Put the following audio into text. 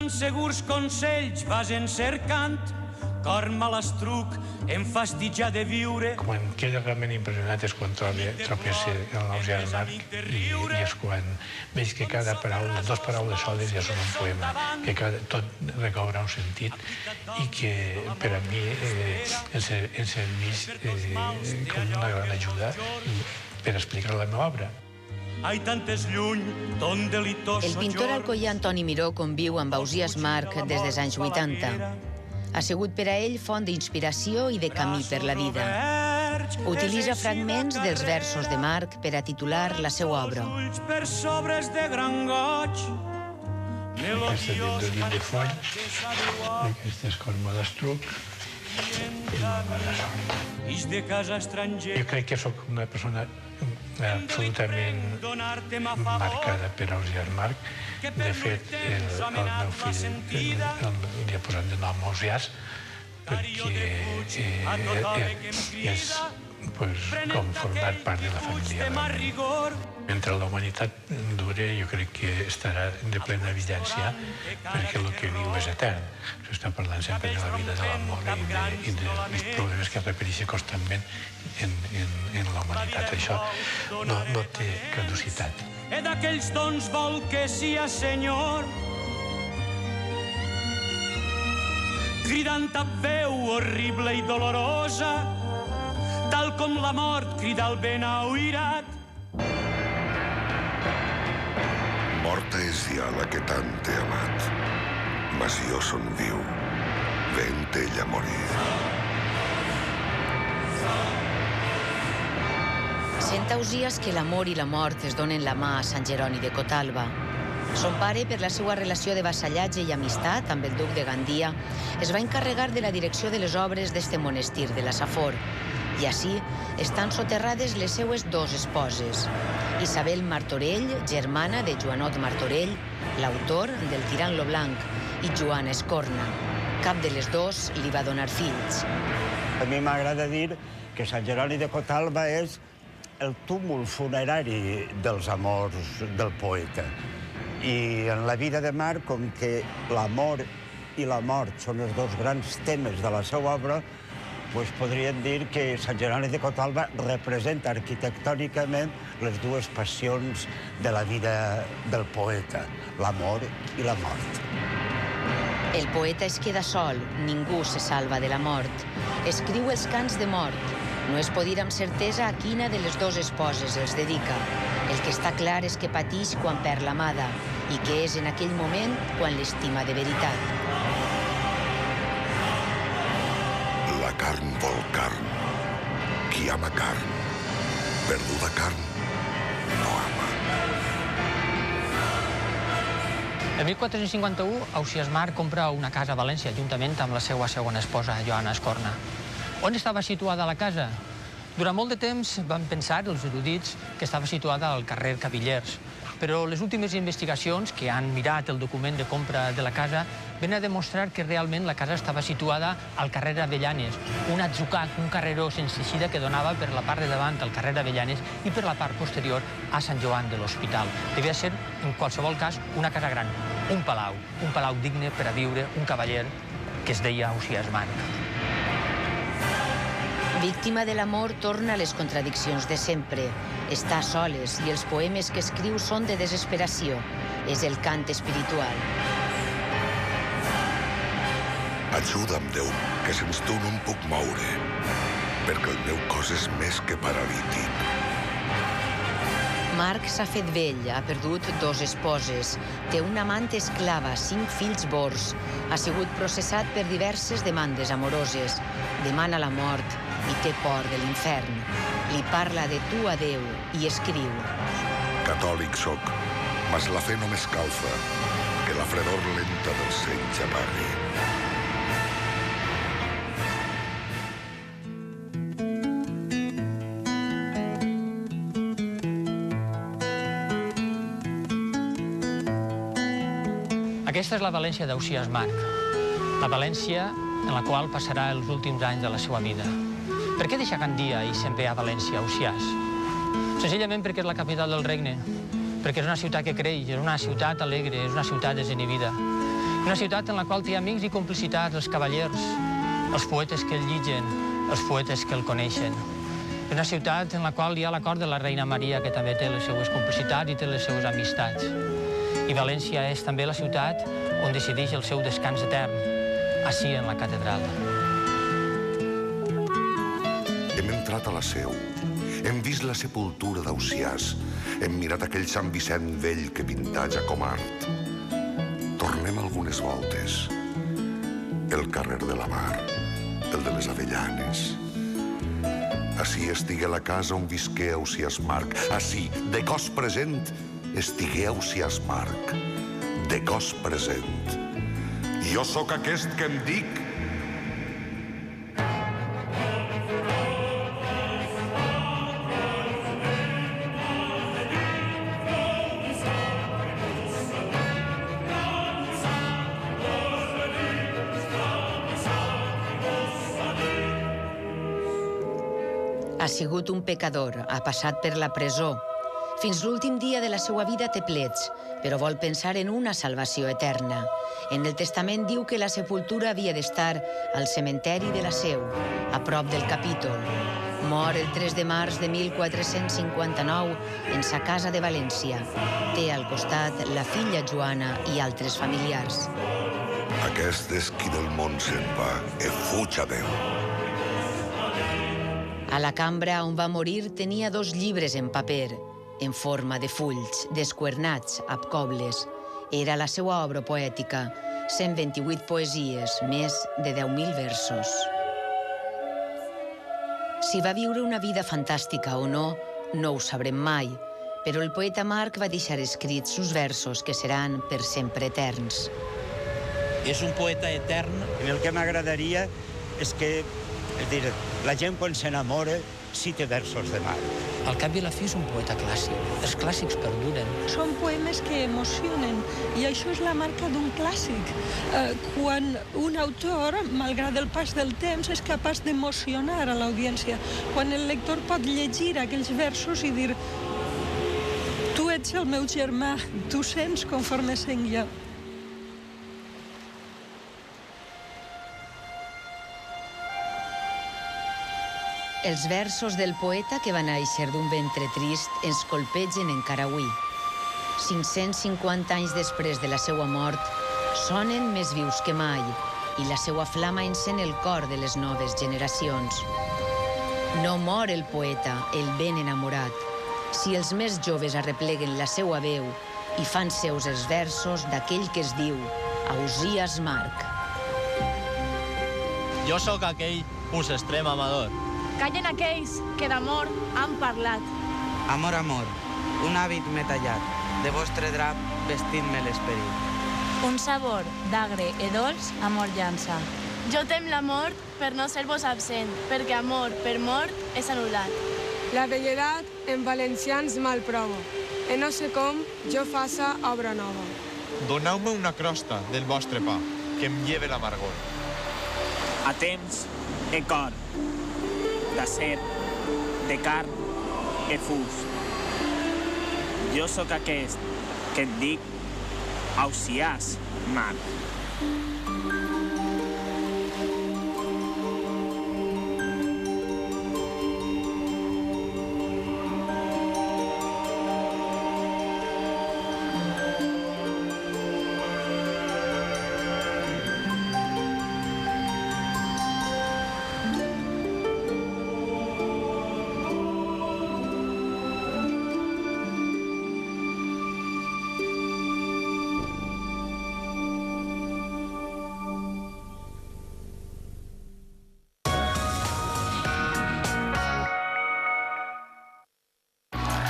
Segurs consells vas encercant, cor malastruc, enfastitjar de viure. Com em queda realment impressionat és quan tropes el Nausiàs Marc i és quan veig que cada paraula, dos paraules soles ja són un poema, que tot recobra un sentit i que per a mi em serveix com una gran ajuda per explicar la meva obra. El pintor alcoià Antoni Miró conviu amb Ausiàs Marc des dels anys 80. Ha sigut per a ell font d'inspiració i de camí per la vida. Utilitza fragments dels versos de Marc per a titular la seva obra. Aquesta és del llit de foll, aquesta és Cor malastruc. Jo crec que sóc una persona absolutament marcada per Ausiàs Marc. De fet, el meu fill li ha posat de nom Ausiàs perquè és com format part de la família. Mentre la humanitat dure, jo crec que estarà de plena vigència perquè el que viu és etern. S'està parlant sempre de la vida, de l'amor i dels problemes que es repeteixen constantment en la humanitat. Això no té caducitat. D'aquells dons vol que sia senyor, cridant a veu horrible i dolorosa, tal com la mort crida el ben auirat. Morta és ja la que tant he amat, mas jo son viu, vent ella morir. Sent Ausiàs que l'amor i la mort es donen la mà a Sant Jeroni de Cotalba. Son pare, per la seva relació de vassallatge i amistat amb el duc de Gandia, es va encarregar de la direcció de les obres d'este monestir de la Safor. I així estan soterrades les seues dos esposes. Isabel Martorell, germana de Joanot Martorell, l'autor del Tirant lo Blanc, i Joana Escorna. Cap de les dos li va donar fills. A mi m'agrada dir que Sant Jeroni de Cotalba és el túmul funerari dels amors del poeta. I en la vida de Marc, com que l'amor i la mort són els dos grans temes de la seva obra, podríem dir que Sant Jeroni de Cotalba representa arquitectònicament les dues passions de la vida del poeta, l'amor i la mort. El poeta es queda sol, ningú se salva de la mort. Escriu els cants de mort. No es pot dir amb certesa a quina de les dues esposes els dedica. El que està clar és que patix quan perd l'amada i que és en aquell moment quan l'estima de veritat. La carn vol carn. Qui ama carn, perduda carn, no ama. El 1451, Ausiàs Marc compra una casa a València, juntament amb la seva segona esposa, Joana Escorna. On estava situada la casa? Durant molt de temps van pensar els erudits que estava situada al carrer Cavillers, però les últimes investigacions que han mirat el document de compra de la casa venen a demostrar que realment la casa estava situada al carrer Avellanes, un atzucac, un carreró sense eixida que donava per la part de davant al carrer Avellanes i per la part posterior a Sant Joan de l'Hospital. Devia ser, en qualsevol cas, una casa gran, un palau digne per a viure un cavaller que es deia Ausiàs Marc. Víctima de l'amor, torna a les contradiccions de sempre. Està a soles i els poemes que escriu són de desesperació. És el cant espiritual. Ajuda'm, Déu, que sense tu no em puc moure, perquè el meu cos és més que paralític. Marc s'ha fet vell, ha perdut dos esposes, té una amant esclava, 5 fills bords, ha sigut processat per diverses demandes amoroses, demana la mort i té por de l'infern. Li parla de tu a Déu i escriu. Catòlic soc, mas la fe no m'escalfa, que la fredor lenta del seny s'apagui. Aquesta és la València d'Ausiàs Marc, la València en la qual passarà els últims anys de la seva vida. Per què deixa Gandia i se'n ve a València, Ausiàs? Senzillament perquè és la capital del regne, perquè és una ciutat que creix, és una ciutat alegre, és una ciutat desinhibida. Una ciutat en la qual té amics i complicitats els cavallers, els poetes que el lligen, els poetes que el coneixen. Una ciutat en la qual hi ha la cort de la reina Maria, que també té les seues complicitats i té les seues amistats. I València és també la ciutat on decideix el seu descans etern, ací en la catedral. Hem entrat a la Seu, hem vist la sepultura d'Ausiàs, hem mirat aquell Sant Vicent vell que pintatja com art. Tornem algunes voltes. El carrer de la Mar, el de les Avellanes. Ací estigué la casa on visqué Ausiàs Marc. Ací, de cos present, estigué Ausiàs Marc. De cos present. Jo sóc aquest que em dic. Ha sigut un pecador, ha passat per la presó. Fins l'últim dia de la seva vida té plets, però vol pensar en una salvació eterna. En el testament diu que la sepultura havia d'estar al cementeri de la Seu, a prop del Capítol. Mor el 3 de març de 1459 en sa casa de València. Té al costat la filla Joana i altres familiars. Aquest és qui del món se'n va, e fuig a Déu. A la cambra on va morir tenia 2 llibres en paper, en forma de fulls, descuernats, amb cobles. Era la seva obra poètica, 128 poesies, més de 10.000 versos. Si va viure una vida fantàstica o no, no ho sabrem mai, però el poeta Marc va deixar escrits sus versos que seran per sempre eterns. És un poeta etern. El que m'agradaria és que, la gent quan s'enamora cita versos de Marc. Al cap i a la fi és un poeta clàssic. Els clàssics perduren. Són poemes que emocionen, i això és la marca d'un clàssic. Quan un autor, malgrat el pas del temps, és capaç d'emocionar a l'audiència. Quan el lector pot llegir aquells versos i dir: tu ets el meu germà, tu sents conforme sent jo. Els versos del poeta que va néixer d'un ventre trist ens colpegen encara avui. 550 anys després de la seva mort, sonen més vius que mai i la seva flama encén el cor de les noves generacions. No mor el poeta, el ben enamorat, si els més joves arrepleguen la seva veu i fan seus els versos d'aquell que es diu Ausiàs Marc. Jo sóc aquell ús extrem amador. Callen aquells que d'amor han parlat. Amor, amor, un hàbit m'he tallat, de vostre drap vestint-me l'esperit. Un sabor d'agre i dolç, amor llança. Jo tem la mort per no ser-vos absent, perquè amor per mort és anul·lat. La velledat en valencians mal provo, e no sé com jo faça obra nova. Doneu-me una crosta del vostre pa, que em lleve l'amargor. A temps e cor, d'acer, de carn e fus. Jo sóc aquest que et dic Ausiàs Marc.